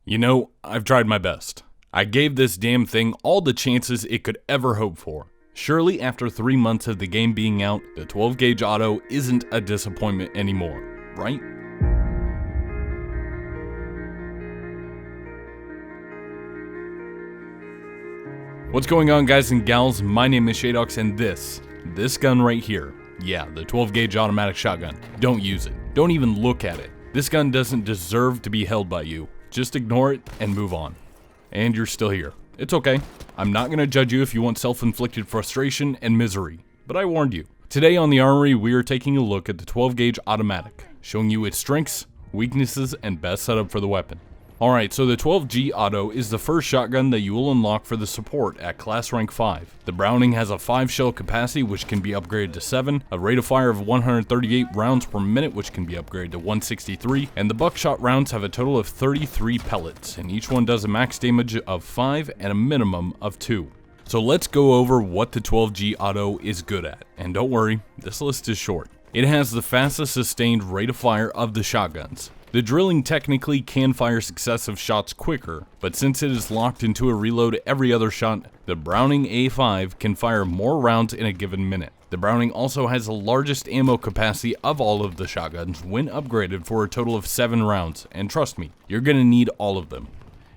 You know, I've tried my best. I gave this damn thing all the chances it could ever hope for. Surely after 3 months of the game being out, the 12 gauge auto isn't a disappointment anymore, right? What's going on, guys and gals? My name is Shadox, and this gun right here, yeah, the 12 gauge automatic shotgun, don't use it. Don't even look at it. This gun doesn't deserve to be held by you. Just ignore it and move on. And you're still here. It's okay. I'm not going to judge you if you want self-inflicted frustration and misery, but I warned you. Today on the Armory, we are taking a look at the 12 gauge automatic, showing you its strengths, weaknesses, and best setup for the weapon. Alright, so the 12G Auto is the first shotgun that you will unlock for the support at class rank 5. The Browning has a 5 shell capacity which can be upgraded to 7, a rate of fire of 138 rounds per minute which can be upgraded to 163, and the buckshot rounds have a total of 33 pellets, and each one does a max damage of 5 and a minimum of 2. So let's go over what the 12G Auto is good at, and don't worry, this list is short. It has the fastest sustained rate of fire of the shotguns. The drilling technically can fire successive shots quicker, but since it is locked into a reload every other shot, the Browning A5 can fire more rounds in a given minute. The Browning also has the largest ammo capacity of all of the shotguns when upgraded for a total of 7 rounds, and trust me, you're gonna need all of them.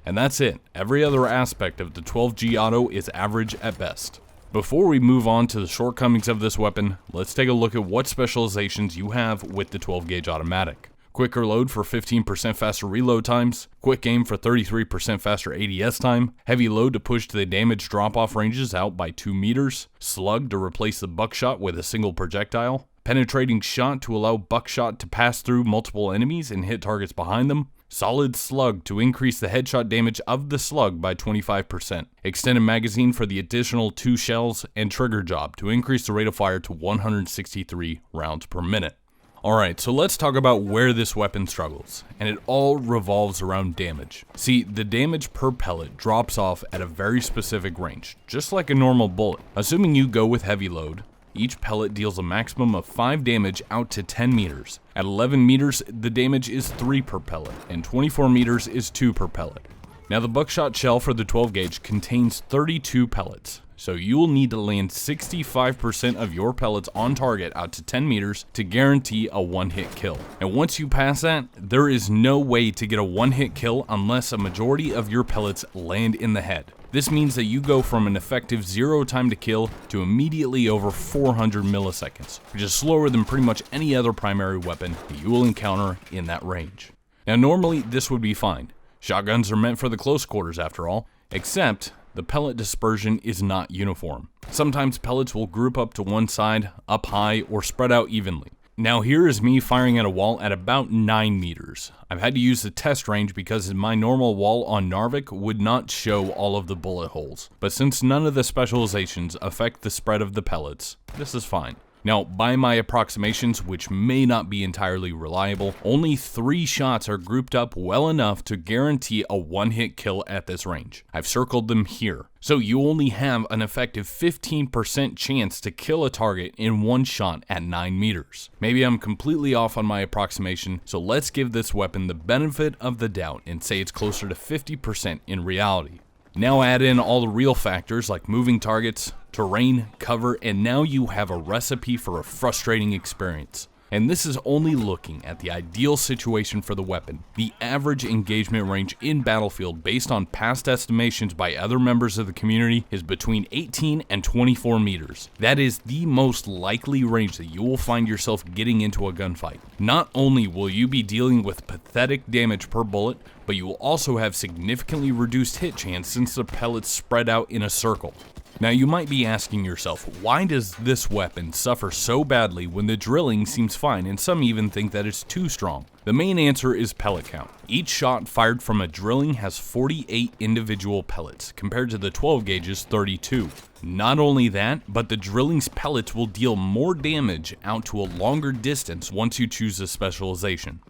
And that's it. Every other aspect of the 12G Auto is average at best. Before we move on to the shortcomings of this weapon, let's take a look at what specializations you have with the 12 gauge automatic. Quicker load for 15% faster reload times, quick aim for 33% faster ADS time, heavy load to push the damage drop-off ranges out by 2 meters, slug to replace the buckshot with a single projectile, penetrating shot to allow buckshot to pass through multiple enemies and hit targets behind them, solid slug to increase the headshot damage of the slug by 25%, extended magazine for the additional 2 shells, and trigger job to increase the rate of fire to 163 rounds per minute. Alright, so let's talk about where this weapon struggles, and it all revolves around damage. See, the damage per pellet drops off at a very specific range, just like a normal bullet. Assuming you go with heavy load, each pellet deals a maximum of 5 damage out to 10 meters. At 11 meters, the damage is 3 per pellet, and 24 meters is 2 per pellet. Now the buckshot shell for the 12 gauge contains 32 pellets. So you will need to land 65% of your pellets on target out to 10 meters to guarantee a one-hit kill. And once you pass that, there is no way to get a one-hit kill unless a majority of your pellets land in the head. This means that you go from an effective 0 time to kill to immediately over 400 milliseconds, which is slower than pretty much any other primary weapon that you will encounter in that range. Now normally this would be fine. Shotguns are meant for the close quarters after all, except the pellet dispersion is not uniform. Sometimes pellets will group up to one side, up high, or spread out evenly. Now here is me firing at a wall at about 9 meters. I've had to use the test range because my normal wall on Narvik would not show all of the bullet holes. But since none of the specializations affect the spread of the pellets, this is fine. Now, by my approximations, which may not be entirely reliable, only 3 shots are grouped up well enough to guarantee a one-hit kill at this range. I've circled them here. So you only have an effective 15% chance to kill a target in one shot at 9 meters. Maybe I'm completely off on my approximation, so let's give this weapon the benefit of the doubt and say it's closer to 50% in reality. Now add in all the real factors like moving targets, terrain, cover, and now you have a recipe for a frustrating experience. And this is only looking at the ideal situation for the weapon. The average engagement range in Battlefield based on past estimations by other members of the community is between 18 and 24 meters. That is the most likely range that you will find yourself getting into a gunfight. Not only will you be dealing with pathetic damage per bullet, but you will also have significantly reduced hit chance since the pellets spread out in a circle. Now you might be asking yourself, why does this weapon suffer so badly when the drilling seems fine and some even think that it's too strong? The main answer is pellet count. Each shot fired from a drilling has 48 individual pellets, compared to the 12 gauge's 32. Not only that, but the drilling's pellets will deal more damage out to a longer distance once you choose a specialization.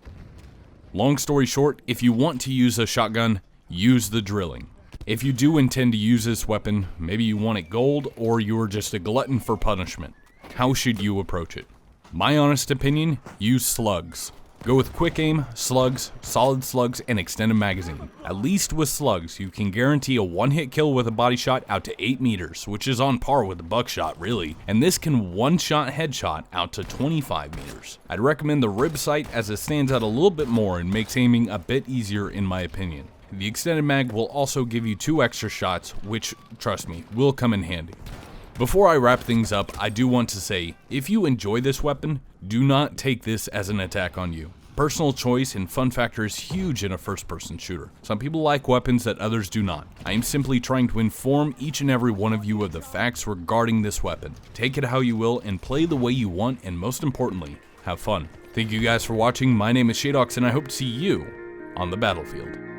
Long story short, if you want to use a shotgun, use the drilling. If you do intend to use this weapon, maybe you want it gold or you are just a glutton for punishment. How should you approach it? My honest opinion, use slugs. Go with quick aim, slugs, solid slugs, and extended magazine. At least with slugs, you can guarantee a one-hit kill with a body shot out to 8 meters, which is on par with the buckshot really, and this can one-shot headshot out to 25 meters. I'd recommend the rib sight as it stands out a little bit more and makes aiming a bit easier in my opinion. The extended mag will also give you 2 extra shots, which, trust me, will come in handy. Before I wrap things up, I do want to say, if you enjoy this weapon, do not take this as an attack on you. Personal choice and fun factor is huge in a first-person shooter. Some people like weapons that others do not. I am simply trying to inform each and every one of you of the facts regarding this weapon. Take it how you will and play the way you want, and most importantly, have fun. Thank you guys for watching. My name is Shadox and I hope to see you on the battlefield.